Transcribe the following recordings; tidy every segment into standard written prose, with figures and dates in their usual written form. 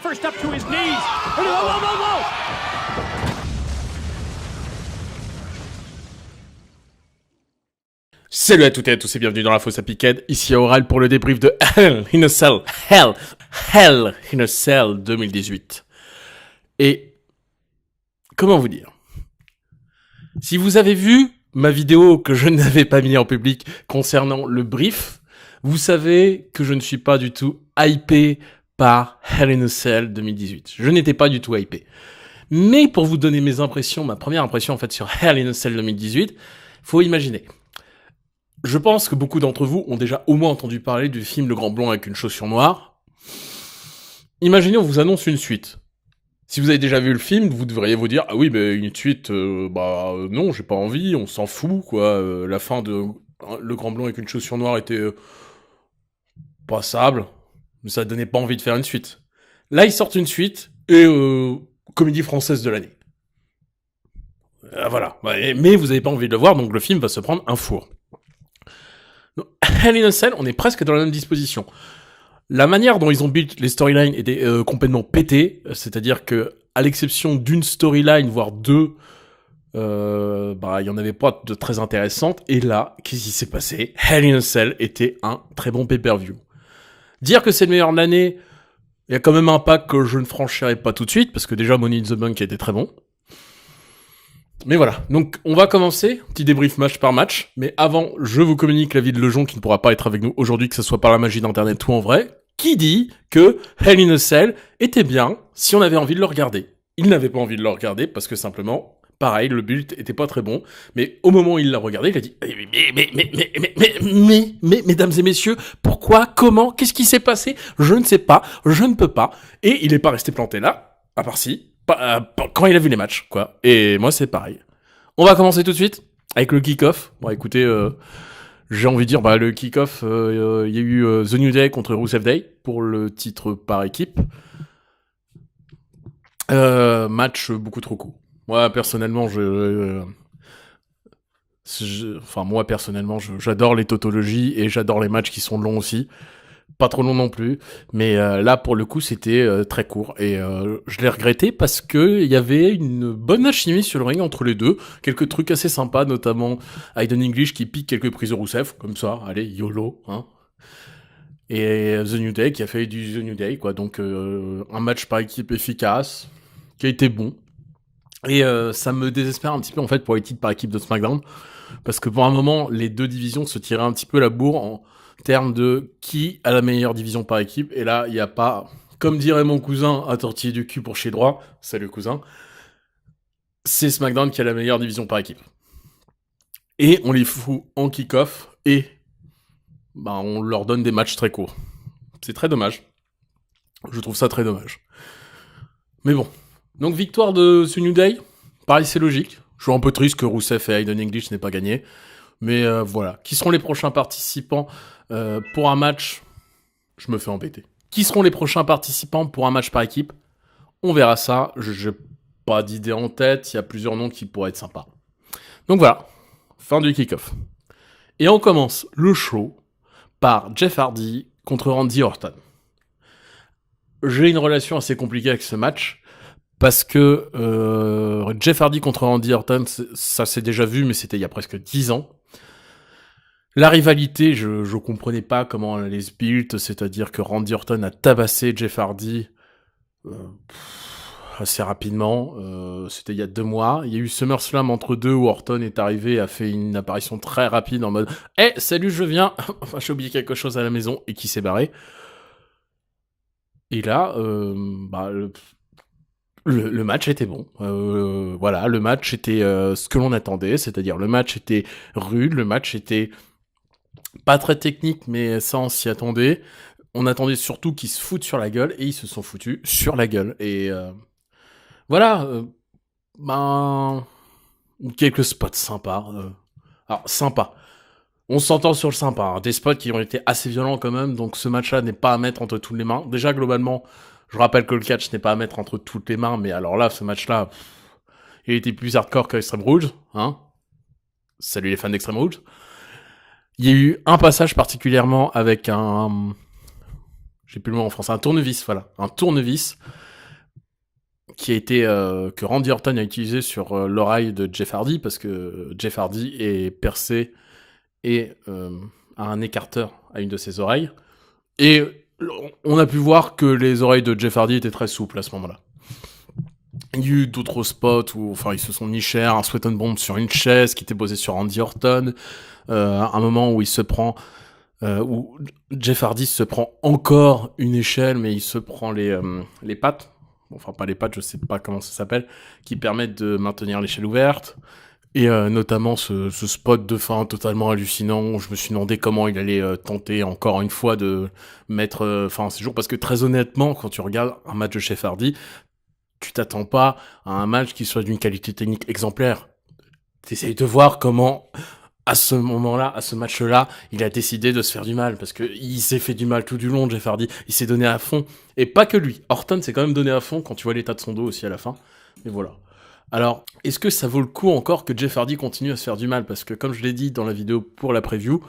first up to his knees. Whoa, whoa, whoa, whoa. Salut à toutes et à tous et bienvenue dans la fosse à Piquet, ici à Oral pour le débrief de Hell in a Cell 2018. Et comment vous dire? Si vous avez vu ma vidéo que je n'avais pas mis en public concernant le brief, vous savez que je ne suis pas du tout hypé par Hell in a Cell 2018. Je n'étais pas du tout hypé. Mais pour vous donner mes impressions, ma première impression en fait sur Hell in a Cell 2018, faut imaginer. Je pense que beaucoup d'entre vous ont déjà au moins entendu parler du film Le Grand Blond avec une chaussure noire. Imaginez, on vous annonce une suite. Si vous avez déjà vu le film, vous devriez vous dire « Ah oui, mais une suite, non, j'ai pas envie, on s'en fout, quoi. La fin de Le Grand Blond avec une chaussure noire était passable, mais ça donnait pas envie de faire une suite. » Là, ils sortent une suite, et comédie française de l'année. Voilà. Mais vous avez pas envie de le voir, donc le film va se prendre un four. Hell in a Cell, on est presque dans la même disposition. La manière dont ils ont build les storylines était complètement pétée, c'est-à-dire que, à l'exception d'une storyline, voire deux, il y en avait pas de très intéressantes, et là, qu'est-ce qui s'est passé? Hell in a Cell était un très bon pay-per-view. Dire que c'est le meilleur de l'année, il y a quand même un pack que je ne franchirai pas tout de suite, parce que déjà Money in the Bank était très bon. Mais voilà, donc on va commencer, petit débrief match par match, mais avant, je vous communique l'avis de Lejon qui ne pourra pas être avec nous aujourd'hui, que ce soit par la magie d'internet ou en vrai, qui dit que Hell in a Cell était bien si on avait envie de le regarder. Il n'avait pas envie de le regarder parce que simplement, pareil, le build était pas très bon, mais au moment où il l'a regardé, il a dit mais, mesdames et messieurs, pourquoi, comment, qu'est-ce qui s'est passé? Je ne sais pas, je ne peux pas, et il est pas resté planté là, à part si, quand il a vu les matchs, quoi. Et moi, c'est pareil. On va commencer tout de suite avec le kick-off. Bon, écoutez, j'ai envie de dire, le kick-off, il y a eu The New Day contre Rusev Day pour le titre par équipe. Match beaucoup trop court. Moi, personnellement, j'adore les tautologies et j'adore les matchs qui sont longs aussi. Pas trop long non plus, mais là pour le coup c'était très court et je l'ai regretté parce que il y avait une bonne alchimie sur le ring entre les deux, quelques trucs assez sympas, notamment Aiden English qui pique quelques prises de Rusev comme ça, allez YOLO, hein. Et The New Day qui a fait du The New Day quoi, donc un match par équipe efficace qui a été bon et ça me désespère un petit peu en fait pour les titres par équipe de SmackDown parce que pour un moment les deux divisions se tiraient un petit peu la bourre en termes de qui a la meilleure division par équipe, et là, il n'y a pas, comme dirait mon cousin, à tortiller du cul pour chez droit, salut cousin, c'est SmackDown qui a la meilleure division par équipe. Et on les fout en kick-off, et on leur donne des matchs très courts. C'est très dommage. Je trouve ça très dommage. Mais bon. Donc victoire de ce New Day, pareil c'est logique. Je suis un peu triste que Rusev et Aiden English n'aient pas gagné. Mais voilà. Qui seront les prochains participants pour un match? Je me fais embêter. Qui seront les prochains participants pour un match par équipe? On verra ça. Je n'ai pas d'idée en tête. Il y a plusieurs noms qui pourraient être sympas. Donc voilà. Fin du kick-off. Et on commence le show par Jeff Hardy contre Randy Orton. J'ai une relation assez compliquée avec ce match. Parce que Jeff Hardy contre Randy Orton, ça s'est déjà vu, mais c'était il y a presque 10 ans. La rivalité, je comprenais pas comment elle allait se build, c'est-à-dire que Randy Orton a tabassé Jeff Hardy assez rapidement. C'était il y a 2 mois. Il y a eu SummerSlam entre deux où Orton est arrivé et a fait une apparition très rapide en mode « Hey, salut, je viens !» Enfin, j'ai oublié quelque chose à la maison et qui s'est barré. Et là, le match était bon. Voilà, le match était ce que l'on attendait, c'est-à-dire le match était rude, le match était pas très technique, mais ça on s'y attendait. On attendait surtout qu'ils se foutent sur la gueule, et ils se sont foutus sur la gueule. Et voilà, quelques spots sympas. Alors, sympa. On s'entend sur le sympa, hein. Des spots qui ont été assez violents quand même, donc ce match-là n'est pas à mettre entre toutes les mains. Déjà, globalement, je rappelle que le catch n'est pas à mettre entre toutes les mains, mais alors là, ce match-là, il était plus hardcore qu'Extreme Rules, hein. Salut les fans d'Extreme Rules. Il y a eu un passage particulièrement avec un j'ai plus le mot en français, un tournevis, voilà, un tournevis qui a été que Randy Orton a utilisé sur l'oreille de Jeff Hardy parce que Jeff Hardy est percé et a un écarteur à une de ses oreilles. Et on a pu voir que les oreilles de Jeff Hardy étaient très souples à ce moment-là. Il y a eu d'autres spots où, enfin, ils se sont nichés, un sweat and bomb sur une chaise qui était posée sur Randy Orton, un moment où il se prend, où Jeff Hardy se prend encore une échelle, mais il se prend les pattes, enfin pas les pattes, je sais pas comment ça s'appelle, qui permettent de maintenir l'échelle ouverte. Et notamment ce spot de fin totalement hallucinant où je me suis demandé comment il allait tenter encore une fois de mettre fin à ces jours. Parce que très honnêtement, quand tu regardes un match de Jeff Hardy, tu t'attends pas à un match qui soit d'une qualité technique exemplaire. T'essayes de voir comment, à ce moment-là, à ce match-là, il a décidé de se faire du mal. Parce que il s'est fait du mal tout du long, Jeff Hardy. Il s'est donné à fond. Et pas que lui. Orton s'est quand même donné à fond quand tu vois l'état de son dos aussi à la fin. Et voilà. Alors, est-ce que ça vaut le coup encore que Jeff Hardy continue à se faire du mal? Parce que, comme je l'ai dit dans la vidéo pour la preview,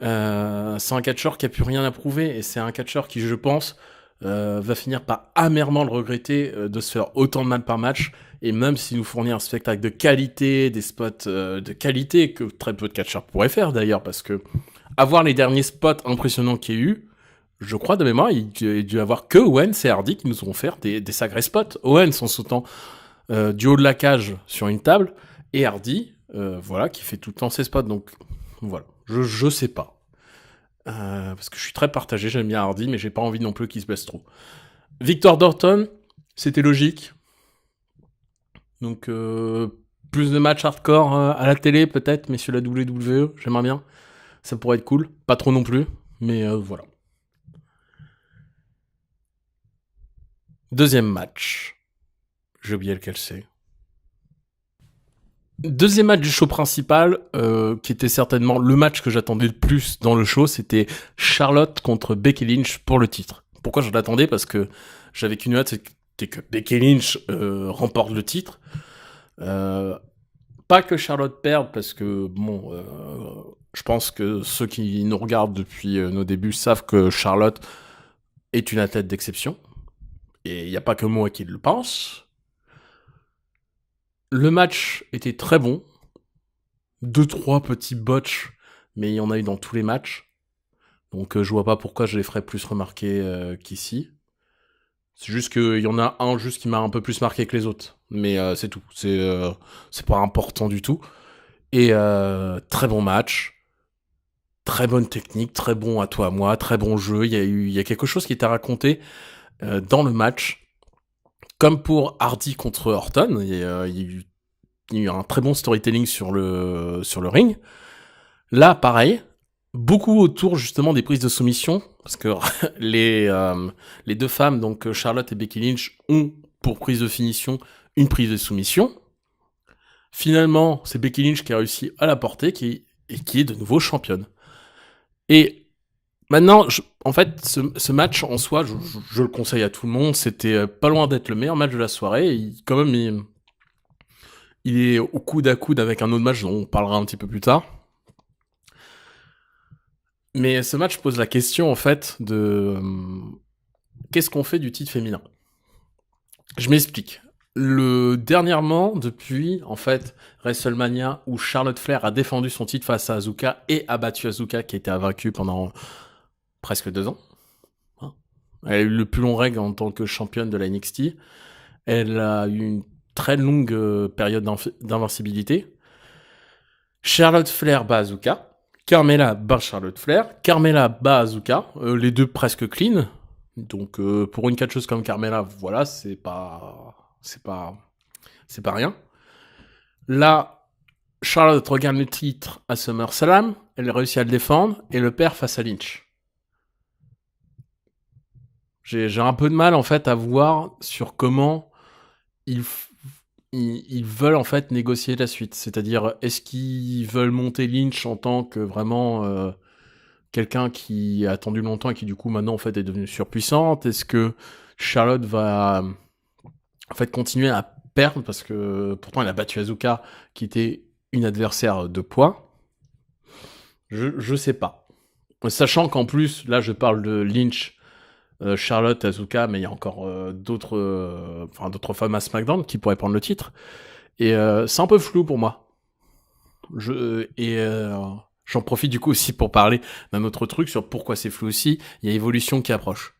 c'est un catcheur qui a plus rien à prouver, et c'est un catcheur qui, je pense, va finir par amèrement le regretter de se faire autant de mal par match, et même s'il nous fournit un spectacle de qualité, des spots de qualité, que très peu de catcheurs pourraient faire d'ailleurs, parce que avoir les derniers spots impressionnants qu'il y a eu, je crois de mémoire, il y a dû avoir que Owens et Hardy qui nous ont fait des sacrés spots. Owens en sautant du haut de la cage sur une table, et Hardy, voilà, qui fait tout le temps ses spots. Donc voilà, je sais pas. Parce que je suis très partagé, j'aime bien Hardy, mais j'ai pas envie non plus qu'il se blesse trop. Victor Dorton, c'était logique. Donc plus de matchs hardcore à la télé peut-être, messieurs la WWE, j'aimerais bien. Ça pourrait être cool. Pas trop non plus, mais voilà. Deuxième match. J'ai oublié lequel c'est. Deuxième match du show principal, qui était certainement le match que j'attendais le plus dans le show, c'était Charlotte contre Becky Lynch pour le titre. Pourquoi je l'attendais? Parce que j'avais qu'une hâte, c'était que Becky Lynch remporte le titre. Pas que Charlotte perde, parce que bon, je pense que ceux qui nous regardent depuis nos débuts savent que Charlotte est une athlète d'exception. Et il n'y a pas que moi qui le pense. Le match était très bon. 2-3 petits botches, mais il y en a eu dans tous les matchs. Donc je vois pas pourquoi je les ferais plus remarquer qu'ici. C'est juste qu'il y en a un juste qui m'a un peu plus marqué que les autres. Mais c'est tout. C'est pas important du tout. Et très bon match. Très bonne technique, très bon à toi à moi, très bon jeu. Il y a quelque chose qui était raconté dans le match. Comme pour Hardy contre Orton, il y a eu un très bon storytelling sur le ring. Là, pareil, beaucoup autour justement des prises de soumission, parce que les deux femmes, donc Charlotte et Becky Lynch, ont pour prise de finition une prise de soumission. Finalement, c'est Becky Lynch qui a réussi à la porter, qui est de nouveau championne. Et maintenant, en fait, ce match en soi, je le conseille à tout le monde. C'était pas loin d'être le meilleur match de la soirée. Il est au coude à coude avec un autre match dont on parlera un petit peu plus tard. Mais ce match pose la question, en fait, de qu'est-ce qu'on fait du titre féminin? Je m'explique. Dernièrement, depuis, en fait, WrestleMania, où Charlotte Flair a défendu son titre face à Asuka et a battu Asuka, qui était invaincue pendant presque 2 ans. Elle a eu le plus long règne en tant que championne de la NXT. Elle a eu une très longue période d'invincibilité. Charlotte Flair bat Asuka. Carmella bat Charlotte Flair. Carmella bat Asuka. Les deux presque clean. Donc pour une catcheuse comme Carmella, voilà, c'est pas rien. Là, Charlotte regagne le titre à SummerSlam. Elle réussit à le défendre et le perd face à Lynch. J'ai un peu de mal en fait à voir sur comment ils veulent en fait négocier la suite. C'est-à-dire, est-ce qu'ils veulent monter Lynch en tant que vraiment quelqu'un qui a attendu longtemps et qui du coup maintenant en fait est devenue surpuissante? Est-ce que Charlotte va en fait continuer à perdre parce que pourtant elle a battu Asuka qui était une adversaire de poids? Je sais pas. Sachant qu'en plus, là, je parle de Lynch, Charlotte, Asuka, mais il y a encore d'autres femmes à SmackDown qui pourraient prendre le titre. Et c'est un peu flou pour moi. J'en profite du coup aussi pour parler d'un autre truc sur pourquoi c'est flou aussi. Il y a Evolution qui approche.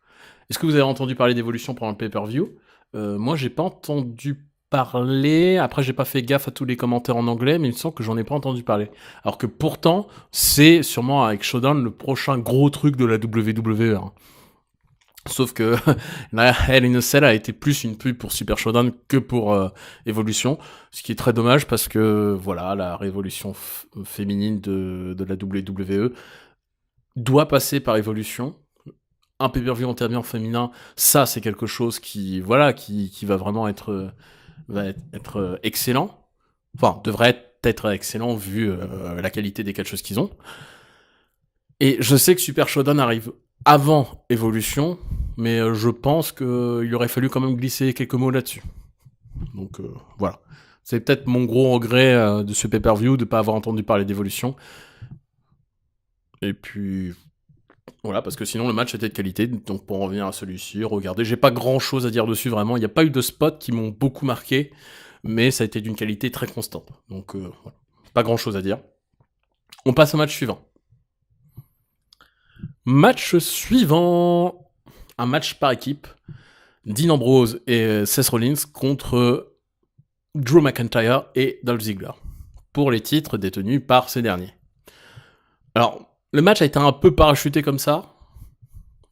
Est-ce que vous avez entendu parler d'Evolution pendant le pay-per-view? Moi, j'ai pas entendu parler. Après, j'ai pas fait gaffe à tous les commentaires en anglais, mais il me semble que j'en ai pas entendu parler. Alors que pourtant, c'est sûrement avec Showdown le prochain gros truc de la WWE. Hein. Sauf que la Hell in a Cell a été plus une pub pour Super Showdown que pour Evolution, ce qui est très dommage parce que voilà, la révolution féminine de la WWE doit passer par Evolution. Un pay-per-view en féminin, ça c'est quelque chose qui voilà qui va vraiment être excellent. Enfin, devrait être excellent vu la qualité des catcheuses qu'ils ont. Et je sais que Super Showdown arrive avant Evolution, mais je pense qu'il aurait fallu quand même glisser quelques mots là-dessus. Donc voilà. C'est peut-être mon gros regret de ce pay-per-view de ne pas avoir entendu parler d'Evolution. Et puis voilà, parce que sinon le match était de qualité. Donc pour en revenir à celui-ci, regardez, j'ai pas grand-chose à dire dessus vraiment. Il n'y a pas eu de spots qui m'ont beaucoup marqué, mais ça a été d'une qualité très constante. Donc voilà. Pas grand-chose à dire. On passe au match suivant. Match suivant, un match par équipe, Dean Ambrose et Seth Rollins contre Drew McIntyre et Dolph Ziggler, pour les titres détenus par ces derniers. Alors, le match a été un peu parachuté comme ça,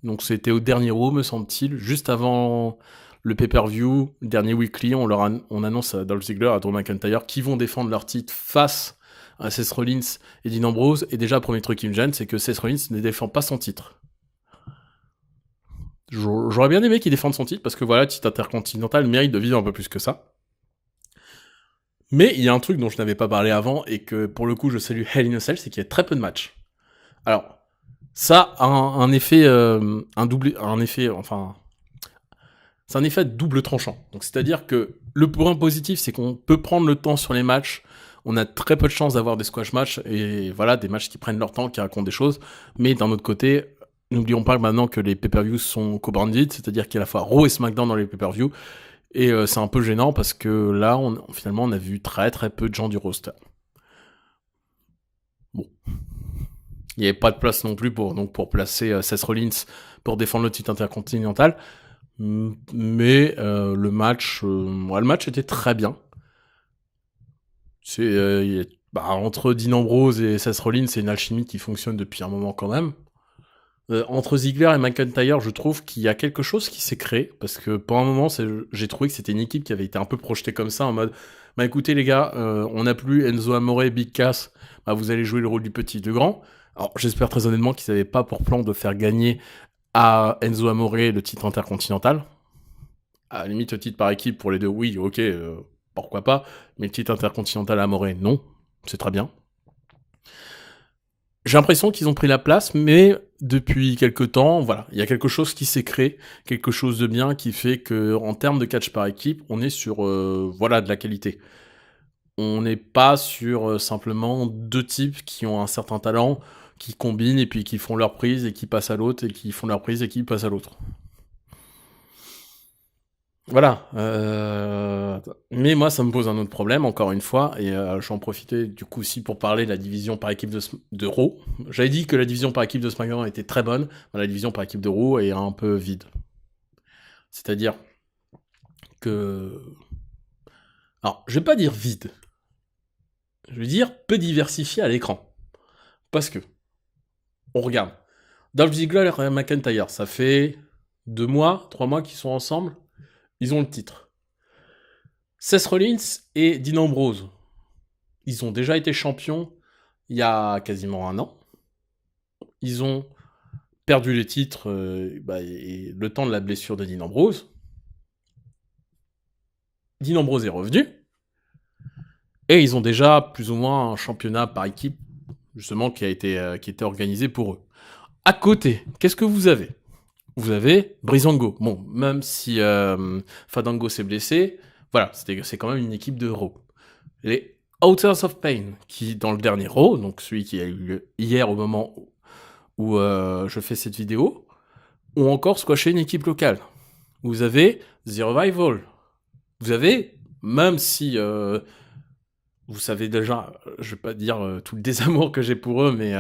donc c'était au dernier Raw, me semble-t-il, juste avant le pay-per-view, le dernier weekly, on annonce à Dolph Ziggler et à Drew McIntyre qui vont défendre leur titre face à Seth Rollins et Dean Ambrose, et déjà, le premier truc qui me gêne, c'est que Seth Rollins ne défend pas son titre. J'aurais bien aimé qu'il défende son titre, parce que voilà, titre intercontinental mérite de vivre un peu plus que ça. Mais il y a un truc dont je n'avais pas parlé avant, et que pour le coup je salue Hell in a Cell, c'est qu'il y a très peu de matchs. Alors, ça a un effet, c'est un effet double tranchant. Donc c'est-à-dire que le point positif, c'est qu'on peut prendre le temps sur les matchs. On a très peu de chances d'avoir des squash matchs et voilà, des matchs qui prennent leur temps, qui racontent des choses. Mais d'un autre côté, n'oublions pas maintenant que les pay-per-views sont co-branded, c'est-à-dire qu'il y a à la fois Raw et SmackDown dans les pay-per-views. Et c'est un peu gênant parce que là, finalement, on a vu très très peu de gens du roster. Bon. Il n'y avait pas de place non plus pour placer Seth Rollins pour défendre le titre intercontinental. Mais le match était très bien. Entre Dean Ambrose et Seth Rollins, c'est une alchimie qui fonctionne depuis un moment quand même. Entre Ziggler et McIntyre, je trouve qu'il y a quelque chose qui s'est créé, parce que pour un moment, j'ai trouvé que c'était une équipe qui avait été un peu projetée comme ça, en mode, écoutez les gars, on n'a plus Enzo Amore, Big Cass, vous allez jouer le rôle du petit, du grand. Alors j'espère très honnêtement qu'ils n'avaient pas pour plan de faire gagner à Enzo Amore le titre intercontinental. À la limite, le titre par équipe pour les deux, oui, ok, pourquoi pas, mais le titre intercontinental à Amore, non, c'est très bien. J'ai l'impression qu'ils ont pris la place, mais depuis quelques temps, voilà, il y a quelque chose qui s'est créé, quelque chose de bien qui fait que, en termes de catch par équipe, on est sur, de la qualité. On n'est pas sur simplement deux types qui ont un certain talent, qui combinent et puis qui font leur prise et qui passent à l'autre et qui font leur prise et qui passent à l'autre. Voilà. Mais moi, ça me pose un autre problème, encore une fois, et j'en profitais du coup aussi pour parler de la division par équipe de Raw. J'avais dit que la division par équipe de SmackDown était très bonne, mais la division par équipe de Raw est un peu vide. C'est-à-dire que... Alors, je vais pas dire vide. Je vais dire peu diversifié à l'écran. Parce que, on regarde. Dolph Ziggler et McIntyre, ça fait 2 mois, 3 mois qu'ils sont ensemble. Ils ont le titre. Seth Rollins et Dean Ambrose, ils ont déjà été champions il y a quasiment 1 an. Ils ont perdu les titres et le temps de la blessure de Dean Ambrose. Dean Ambrose est revenu. Et ils ont déjà plus ou moins un championnat par équipe, justement, qui était organisé pour eux. À côté, qu'est-ce que vous avez ? Vous avez Breezango. Bon, même si Fandango s'est blessé, voilà, c'est quand même une équipe de Raw. Les Authors of Pain, qui dans le dernier Raw, donc celui qui a eu lieu hier au moment où je fais cette vidéo, ont encore squashé une équipe locale. Vous avez The Revival. Vous avez, même si vous savez déjà, je vais pas dire tout le désamour que j'ai pour eux, mais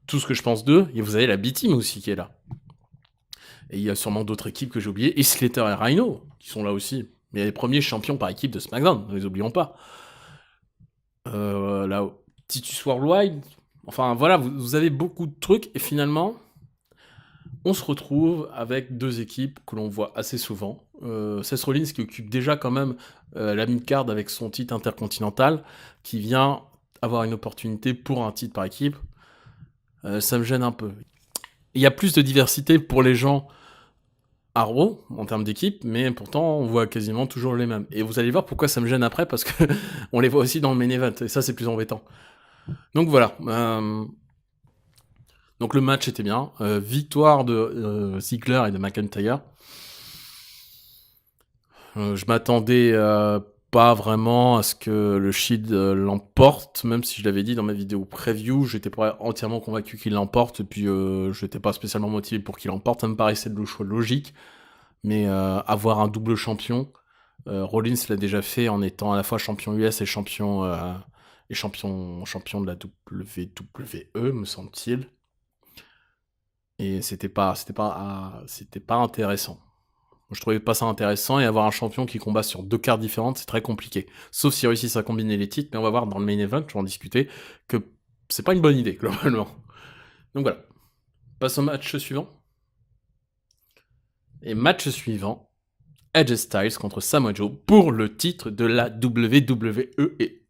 tout ce que je pense d'eux, et vous avez la B-Team aussi qui est là. Et il y a sûrement d'autres équipes que j'ai oubliées, et Slater et Rhino, qui sont là aussi. Mais les premiers champions par équipe de SmackDown, ne les oublions pas. Là, Titus Worldwide, enfin voilà, vous avez beaucoup de trucs, et finalement, on se retrouve avec deux équipes que l'on voit assez souvent. Seth Rollins qui occupe déjà quand même la mid-card avec son titre intercontinental, qui vient avoir une opportunité pour un titre par équipe. Ça me gêne un peu. Il y a plus de diversité pour les gens à Raw, en termes d'équipe, mais pourtant on voit quasiment toujours les mêmes. Et vous allez voir pourquoi ça me gêne après, parce que on les voit aussi dans le main event, et ça c'est plus embêtant. Donc voilà. Donc le match était bien. Victoire de Ziggler et de McIntyre. Je m'attendais pas vraiment à ce que le Shield l'emporte, même si je l'avais dit dans ma vidéo preview, j'étais pas entièrement convaincu qu'il l'emporte, et puis j'étais pas spécialement motivé pour qu'il l'emporte, ça me paraissait le choix logique, mais avoir un double champion, Rollins l'a déjà fait en étant à la fois champion US et champion de la WWE, me semble-t-il, et c'était pas intéressant. Je trouvais pas ça intéressant, et avoir un champion qui combat sur deux cartes différentes, c'est très compliqué. Sauf s'ils réussissent à combiner les titres, mais on va voir dans le main event, je vais en discuter, que c'est pas une bonne idée, globalement. Donc voilà. Passe au match suivant. Et match suivant, AJ Styles contre Samoa Joe pour le titre de la WWE. Et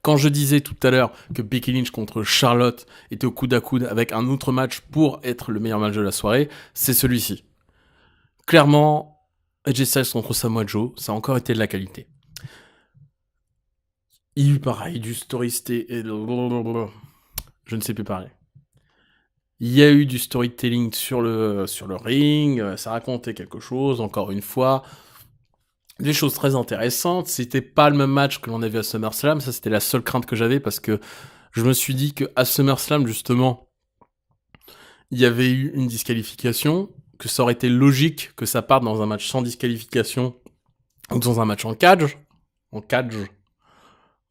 quand je disais tout à l'heure que Becky Lynch contre Charlotte était au coude à coude avec un autre match pour être le meilleur match de la soirée, c'est celui-ci. Clairement, AJ Styles contre Samoa Joe, ça a encore été de la qualité. Il y a eu pareil, du storytelling, je ne sais plus parler. Il y a eu du storytelling sur le ring, ça racontait quelque chose, encore une fois. Des choses très intéressantes, c'était pas le même match que l'on a vu à SummerSlam, ça c'était la seule crainte que j'avais, parce que je me suis dit qu'à SummerSlam, justement, il y avait eu une disqualification, que ça aurait été logique que ça parte dans un match sans disqualification ou dans un match en cage.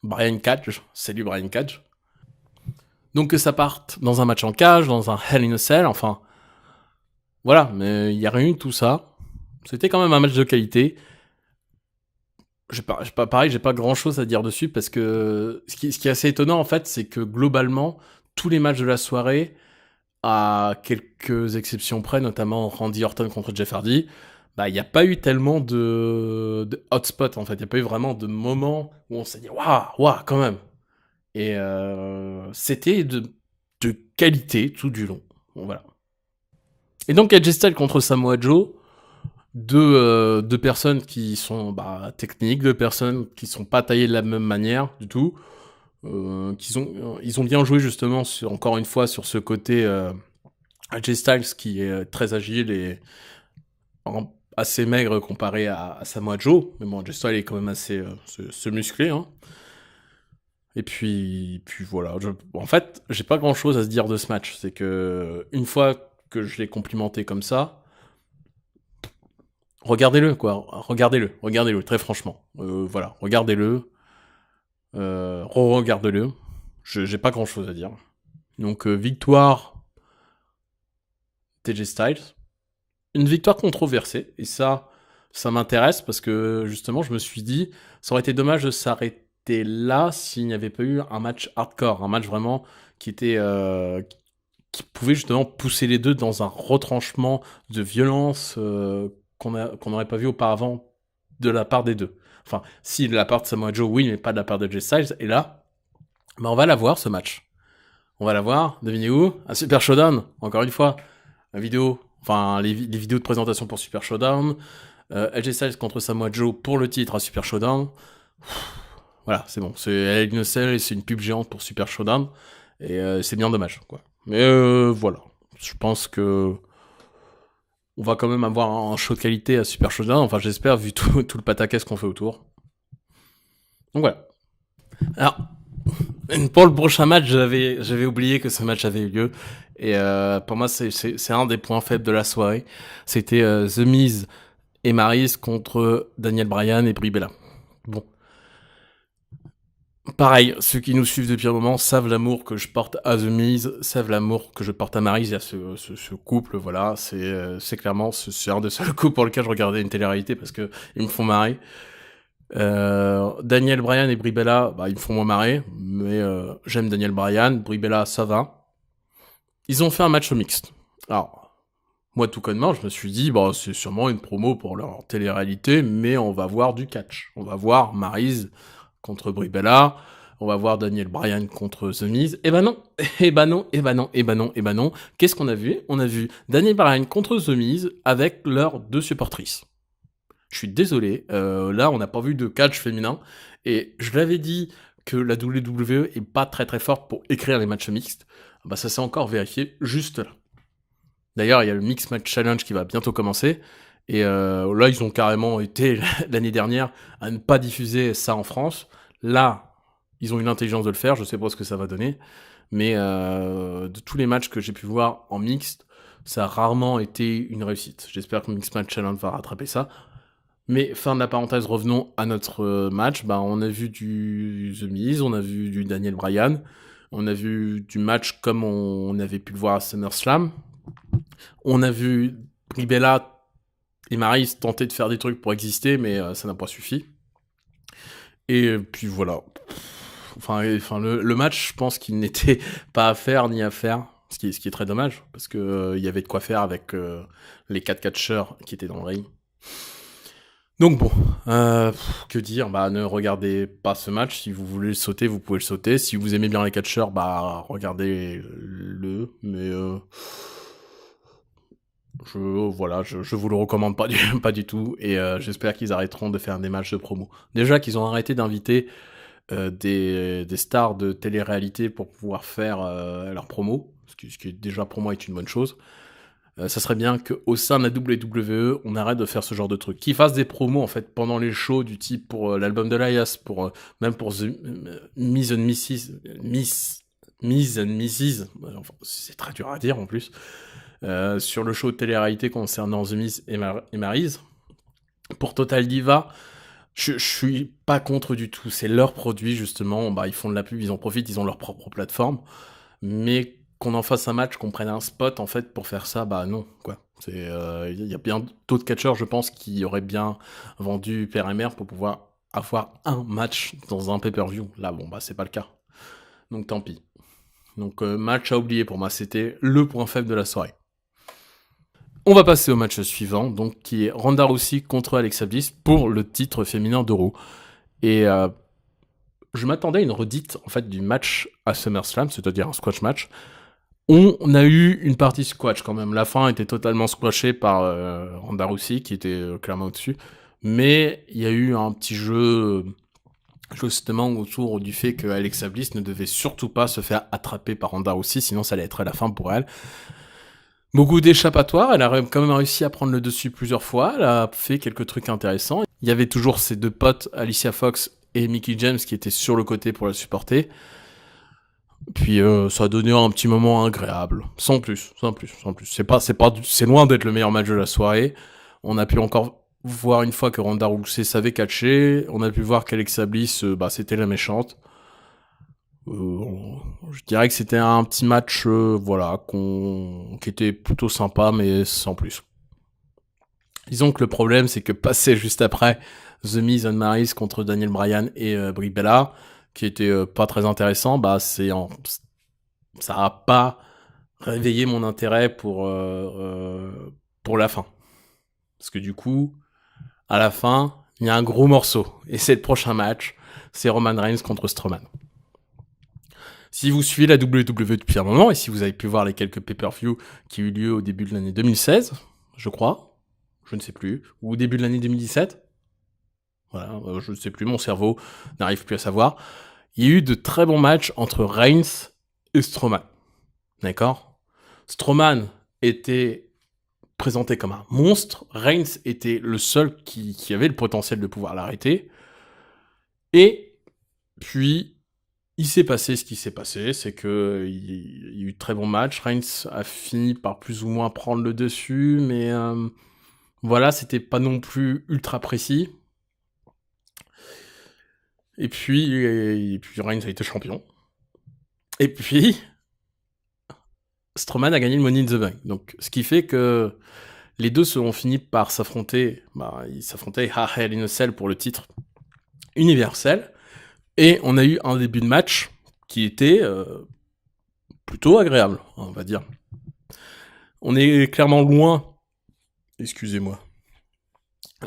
Brian Cage, salut Brian Cage. Donc que ça parte dans un match en cage, dans un Hell in a Cell, enfin voilà, mais il y a rien eu de tout ça. C'était quand même un match de qualité. J'ai pas grand chose à dire dessus, parce que ce qui est assez étonnant en fait, c'est que globalement, tous les matchs de la soirée, à quelques exceptions près, notamment Randy Orton contre Jeff Hardy, bah il n'y a pas eu tellement de hotspot en fait, il n'y a pas eu vraiment de moments où on s'est dit waouh quand même. Et c'était de qualité tout du long. Bon, voilà. Et donc AJ Styles contre Samoa Joe, deux personnes qui sont techniques, deux personnes qui sont pas taillées de la même manière du tout. Ils ont bien joué justement encore une fois sur ce côté AJ Styles qui est très agile et assez maigre comparé à Samoa Joe, mais bon, AJ Styles est quand même assez musclé, hein. Et puis voilà, en fait, j'ai pas grand chose à se dire de ce match, c'est que une fois que je l'ai complimenté comme ça, regardez-le quoi, regardez-le très franchement, voilà, regardez-le, re-regardez-le. J'ai pas grand chose à dire. Donc victoire TJ Styles, une victoire controversée, et ça m'intéresse, parce que justement je me suis dit ça aurait été dommage de s'arrêter là s'il n'y avait pas eu un match hardcore, un match vraiment qui était qui pouvait justement pousser les deux dans un retranchement de violence qu'on n'aurait pas vu auparavant de la part des deux. Enfin, si de la part de Samoa Joe, oui, mais pas de la part de Jay Styles. Et là, on va la voir, ce match. On va la voir, devinez où ? À Super Showdown, encore une fois. La vidéo, enfin, les vidéos de présentation pour Super Showdown. AJ Styles contre Samoa Joe pour le titre à Super Showdown. Voilà, c'est bon. C'est Hell in a Cell et c'est une pub géante pour Super Showdown. Et c'est bien dommage, quoi. Mais voilà. Je pense que on va quand même avoir un show de qualité à Super Showdown. Enfin, j'espère, vu tout le pataquès qu'on fait autour. Donc voilà. Alors, pour le prochain match, j'avais oublié que ce match avait eu lieu. Et pour moi, c'est un des points faibles de la soirée. C'était The Miz et Maryse contre Daniel Bryan et Brie Bella. Bon. Pareil, ceux qui nous suivent depuis un moment savent l'amour que je porte à The Miz, savent l'amour que je porte à Maryse et à ce couple, voilà. C'est clairement, c'est un des seuls couples pour lequel je regardais une télé-réalité parce que ils me font marrer. Daniel Bryan et Brie Bella, bah, ils me font moins marrer, mais j'aime Daniel Bryan, Brie Bella, ça va. Ils ont fait un match mixte. Alors, moi, tout connement, je me suis dit, bah, c'est sûrement une promo pour leur télé-réalité, mais on va voir du catch. On va voir Maryse contre Brie Bella, on va voir Daniel Bryan contre The Miz. Eh ben non, eh ben non, eh ben non, eh ben non, eh ben non. Qu'est-ce qu'on a vu? On a vu Daniel Bryan contre The Miz avec leurs 2 supportrices. Je suis désolé, là on n'a pas vu de catch féminin, et je l'avais dit que la WWE est pas très très forte pour écrire les matchs mixtes, bah ça s'est encore vérifié juste là. D'ailleurs il y a le Mix Match Challenge qui va bientôt commencer, et là ils ont carrément été l'année dernière à ne pas diffuser ça en France. Là ils ont eu l'intelligence de le faire, je sais pas ce que ça va donner, mais de tous les matchs que j'ai pu voir en mixte, ça a rarement été une réussite. J'espère que le Mix Match Challenge va rattraper ça. Mais fin de la parenthèse, revenons à notre match. Bah, on a vu du The Miz, on a vu du Daniel Bryan, on a vu du match comme on avait pu le voir à SummerSlam. On a vu Brie Bella et Maryse tenter de faire des trucs pour exister, mais ça n'a pas suffi. Et puis voilà. Enfin le match, je pense qu'il n'était pas à faire ni à faire, ce qui est très dommage, parce que il y avait de quoi faire avec les 4 catcheurs qui étaient dans le ring. Donc bon, que dire, bah ne regardez pas ce match. Si vous voulez le sauter, vous pouvez le sauter. Si vous aimez bien les catcheurs, bah regardez-le. Mais je vous le recommande pas pas du tout. Et j'espère qu'ils arrêteront de faire des matchs de promo. Déjà qu'ils ont arrêté d'inviter des stars de télé-réalité pour pouvoir faire leur promo, ce qui est déjà pour moi est une bonne chose. Ça serait bien qu'au sein de la WWE, on arrête de faire ce genre de truc. Qu'ils fassent des promos, en fait, pendant les shows, du type pour l'album de Elias, pour, même pour The Miz and Mrs. Enfin, c'est très dur à dire, en plus. Sur le show de télé-réalité concernant The Miz et Maryse. Pour Total Diva, je suis pas contre du tout. C'est leur produit, justement. Bah, ils font de la pub, ils en profitent, ils ont leur propre plateforme. Mais qu'on en fasse un match, qu'on prenne un spot, en fait, pour faire ça, bah non, quoi. Il y a bien d'autres catcheurs, je pense, qui auraient bien vendu père et mère pour pouvoir avoir un match dans un pay-per-view. Là, bon, bah c'est pas le cas. Donc tant pis. Donc match à oublier pour moi, c'était le point faible de la soirée. On va passer au match suivant, donc qui est Ronda Rousey contre Alexa Bliss pour le titre féminin d'Euro. Et je m'attendais à une redite en fait du match à SummerSlam, c'est-à-dire un squash match. On a eu une partie squash quand même. La fin était totalement squashée par Ronda Rousey qui était clairement au-dessus. Mais il y a eu un petit jeu justement autour du fait que Alexa Bliss ne devait surtout pas se faire attraper par Ronda Rousey, sinon ça allait être la fin pour elle. Beaucoup d'échappatoires, elle a quand même réussi à prendre le dessus plusieurs fois, elle a fait quelques trucs intéressants. Il y avait toujours ses 2 potes, Alicia Fox et Mickie James, qui étaient sur le côté pour la supporter. Puis ça a donné un petit moment agréable, sans plus. C'est loin d'être le meilleur match de la soirée. On a pu encore voir une fois que Ronda Rousey savait catcher. On a pu voir qu'Alexa Bliss, c'était la méchante. Je dirais que c'était un petit match, qui était plutôt sympa, mais sans plus. Disons que le problème, c'est que passer juste après The Miz and Maryse contre Daniel Bryan et Brie Bella, qui était pas très intéressant, ça a pas réveillé mon intérêt pour la fin. Parce que du coup, à la fin, il y a un gros morceau. Et c'est le prochain match, c'est Roman Reigns contre Strowman. Si vous suivez la WWE depuis un moment, et si vous avez pu voir les quelques pay-per-view qui ont eu lieu au début de l'année 2016, je crois, je ne sais plus, ou au début de l'année 2017, voilà, je ne sais plus, mon cerveau n'arrive plus à savoir, il y a eu de très bons matchs entre Reigns et Strowman. D'accord ? Strowman était présenté comme un monstre, Reigns était le seul qui avait le potentiel de pouvoir l'arrêter, et puis il s'est passé ce qui s'est passé, c'est que il y a eu de très bons matchs. Reigns a fini par plus ou moins prendre le dessus, mais voilà, c'était pas non plus ultra précis. Et puis Reigns a été champion. Et puis Strowman a gagné le Money in the Bank. Donc, ce qui fait que les deux se ont fini par s'affronter. Ils s'affrontaient à Hell in a Cell pour le titre universel. Et on a eu un début de match qui était plutôt agréable, on va dire. On est clairement loin. Excusez-moi.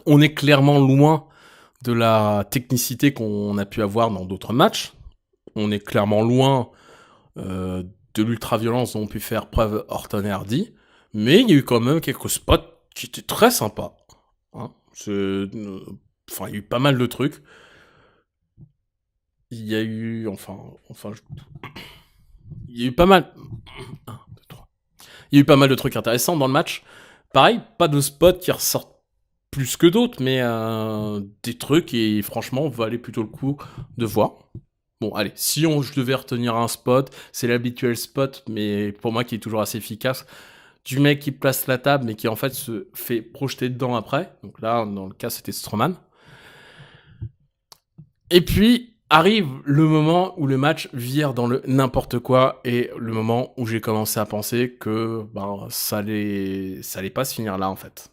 On est clairement loin de la technicité qu'on a pu avoir dans d'autres matchs. On est clairement loin de l'ultra-violence dont ont pu faire preuve Orton et Hardy. Mais il y a eu quand même quelques spots qui étaient très sympas. Hein. Il y a eu pas mal de trucs. Il y a eu... Il y a eu pas mal... 1, 2, 3. Il y a eu pas mal de trucs intéressants dans le match. Pareil, pas de spots qui ressortent plus que d'autres, mais des trucs qui, franchement, valaient plutôt le coup de voir. Bon, allez, si je devais retenir un spot, c'est l'habituel spot, mais pour moi qui est toujours assez efficace, du mec qui place la table, mais qui en fait se fait projeter dedans après. Donc là, dans le cas, c'était Strowman. Et puis, arrive le moment où le match vire dans le n'importe quoi, et le moment où j'ai commencé à penser que ça allait pas se finir là, en fait.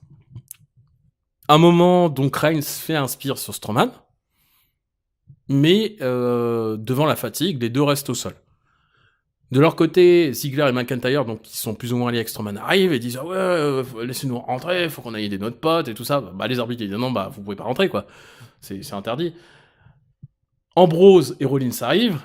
Un moment, donc Reigns fait un spear sur Strowman, mais devant la fatigue, les deux restent au sol. De leur côté, Ziggler et McIntyre, donc qui sont plus ou moins alliés avec Strowman, arrivent et disent « Ah ouais, laissez-nous rentrer, faut qu'on aille aider notre pote et tout ça. » Les arbitres disent « Non, vous pouvez pas rentrer, quoi. C'est interdit. » Ambrose et Rollins arrivent,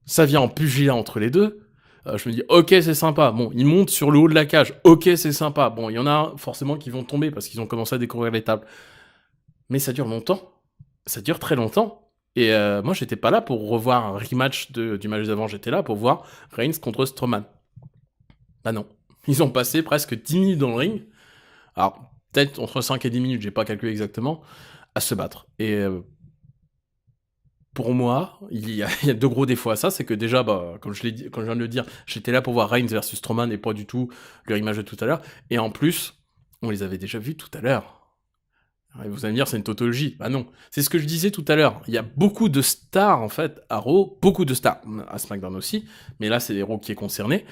ça vient en pugilat entre les deux. Je me dis « Ok, c'est sympa. » Bon, ils montent sur le haut de la cage. Ok, c'est sympa. Bon, il y en a forcément qui vont tomber parce qu'ils ont commencé à découvrir les tables. Mais ça dure longtemps. Ça dure très longtemps. Et moi, j'étais pas là pour revoir un rematch du match d'avant, j'étais là pour voir Reigns contre Strowman. Bah non. Ils ont passé presque 10 minutes dans le ring, alors peut-être entre 5 et 10 minutes, j'ai pas calculé exactement, à se battre. Et pour moi, il y a deux gros défauts à ça, c'est que déjà, comme je viens de le dire, j'étais là pour voir Reigns versus Strowman et pas du tout le rematch de tout à l'heure. Et en plus, on les avait déjà vus tout à l'heure. Et vous allez me dire, c'est une tautologie. Bah non. C'est ce que je disais tout à l'heure. Il y a beaucoup de stars, en fait, à Raw. Beaucoup de stars. À SmackDown aussi. Mais là, c'est Raw qui est concerné.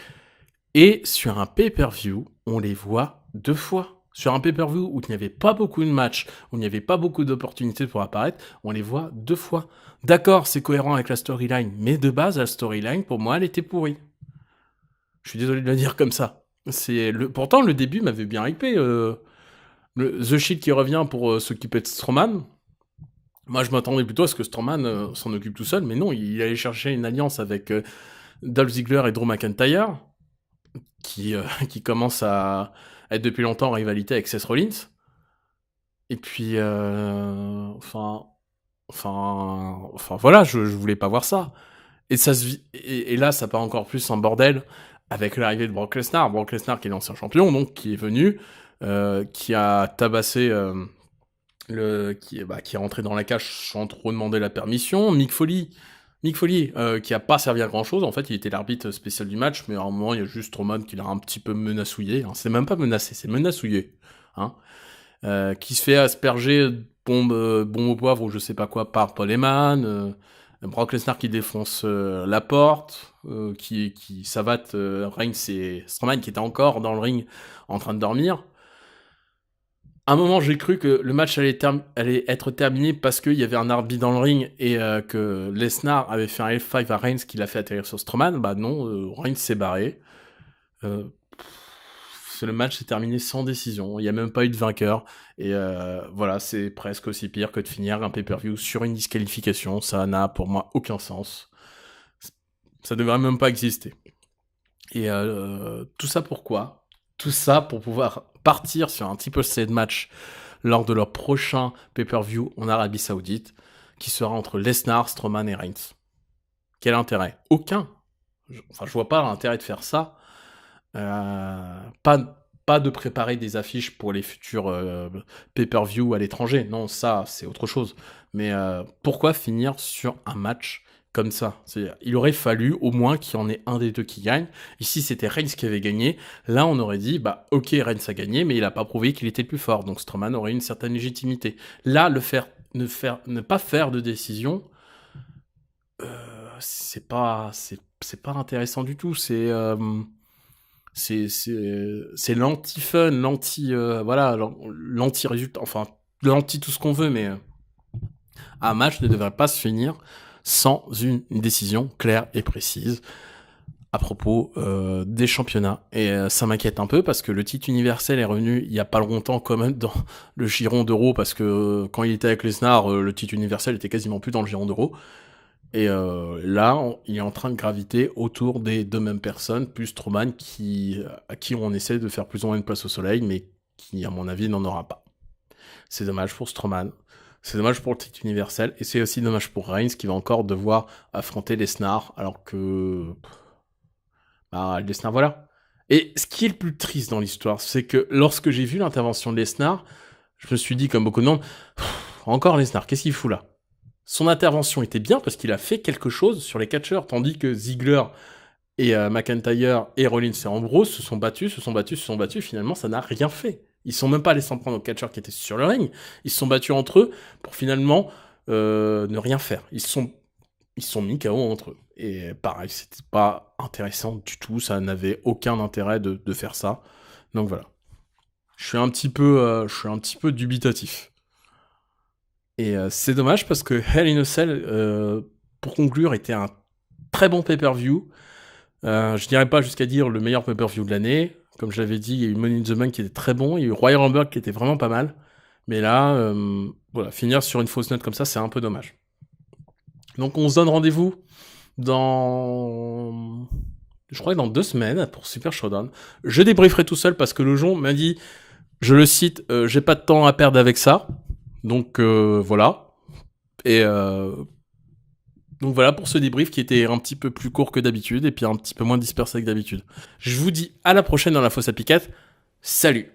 Et sur un pay-per-view, on les voit 2 fois. Sur un pay-per-view où il n'y avait pas beaucoup de matchs, où il n'y avait pas beaucoup d'opportunités pour apparaître, on les voit 2 fois. D'accord, c'est cohérent avec la storyline. Mais de base, la storyline, pour moi, elle était pourrie. Je suis désolé de le dire comme ça. Pourtant, le début m'avait bien hypé. The Shield qui revient pour s'occuper de Strowman. Moi, je m'attendais plutôt à ce que Strowman s'en occupe tout seul, mais non, il allait chercher une alliance avec Dolph Ziggler et Drew McIntyre, qui commence à être depuis longtemps en rivalité avec Seth Rollins. Et puis, voilà, je voulais pas voir ça. Et là, ça part encore plus en bordel avec l'arrivée de Brock Lesnar. Brock Lesnar qui est l'ancien champion, donc qui est venu, qui a tabassé qui est rentré dans la cage sans trop demander la permission. Mick Foley, qui a pas servi à grand chose. En fait, il était l'arbitre spécial du match, mais à un moment, il y a juste Strowman qui l'a un petit peu menacouillé. Hein. C'est même pas menacé, c'est menacouillé. Hein. Qui se fait asperger bombe au poivre ou je sais pas quoi par Paul Heyman. Brock Lesnar qui défonce la porte, qui savate Reigns et Strowman qui était encore dans le ring en train de dormir. À un moment, j'ai cru que le match allait être terminé parce qu'il y avait un arbitre dans le ring et que Lesnar avait fait un F5 à Reigns qui l'a fait atterrir sur Strowman. Bah non, Reigns s'est barré. Le match s'est terminé sans décision. Il n'y a même pas eu de vainqueur. Et voilà, c'est presque aussi pire que de finir un pay-per-view sur une disqualification. Ça n'a pour moi aucun sens. Ça devrait même pas exister. Et tout ça pourquoi ? Tout ça pour pouvoir partir sur un triple threat match lors de leur prochain pay-per-view en Arabie Saoudite, qui sera entre Lesnar, Strowman et Reigns. Quel intérêt ? Aucun. Je vois pas l'intérêt de faire ça. Pas de préparer des affiches pour les futurs pay-per-view à l'étranger. Non, ça, c'est autre chose. Mais pourquoi finir sur un match comme ça. C'est-à-dire, il aurait fallu au moins qu'il y en ait un des deux qui gagne. Ici, c'était Reigns qui avait gagné. Là, on aurait dit, bah, ok, Reigns a gagné, mais il a pas prouvé qu'il était le plus fort. Donc Strowman aurait une certaine légitimité. Là, ne pas faire de décision, c'est pas intéressant du tout. C'est l'anti-fun, voilà, l'anti-résultat, enfin, l'anti tout ce qu'on veut, mais un match ne devrait pas se finir sans une décision claire et précise à propos des championnats. Et ça m'inquiète un peu parce que le titre universel est revenu il y a pas longtemps quand même dans le giron d'Euro, parce que quand il était avec Lesnar, le titre universel était quasiment plus dans le giron d'Euro. Et là, il est en train de graviter autour des deux mêmes personnes, plus Strowman, à qui on essaie de faire plus ou moins une place au soleil, mais qui, à mon avis, n'en aura pas. C'est dommage pour Strowman, c'est dommage pour le titre universel, et c'est aussi dommage pour Reigns, qui va encore devoir affronter Lesnar, alors que... Bah, Lesnar, voilà. Et ce qui est le plus triste dans l'histoire, c'est que lorsque j'ai vu l'intervention de Lesnar, je me suis dit, comme beaucoup de monde, encore Lesnar, qu'est-ce qu'il fout là? Son intervention était bien parce qu'il a fait quelque chose sur les catcheurs, tandis que Ziggler et McIntyre et Rollins et Ambrose se sont battus, finalement ça n'a rien fait. Ils sont même pas allés s'en prendre aux catcheurs qui étaient sur le ring, ils se sont battus entre eux pour finalement ne rien faire. Ils se sont mis KO entre eux. Et pareil, c'était pas intéressant du tout, ça n'avait aucun intérêt de faire ça. Donc voilà. Je suis un petit peu dubitatif. Et c'est dommage parce que Hell in a Cell, pour conclure, était un très bon pay-per-view. Je dirais pas jusqu'à dire le meilleur pay-per-view de l'année. Comme je l'avais dit, il y a eu Money in the Bank qui était très bon, il y a eu Royal Rumble qui était vraiment pas mal. Mais là, voilà, finir sur une fausse note comme ça, c'est un peu dommage. Donc on se donne rendez-vous je crois que dans 2 semaines pour Super Showdown. Je débrieferai tout seul parce que le Jon m'a dit, je le cite, j'ai pas de temps à perdre avec ça. Donc voilà. Et donc voilà pour ce débrief qui était un petit peu plus court que d'habitude et puis un petit peu moins dispersé que d'habitude. Je vous dis à la prochaine dans la Fosse à Piquette. Salut!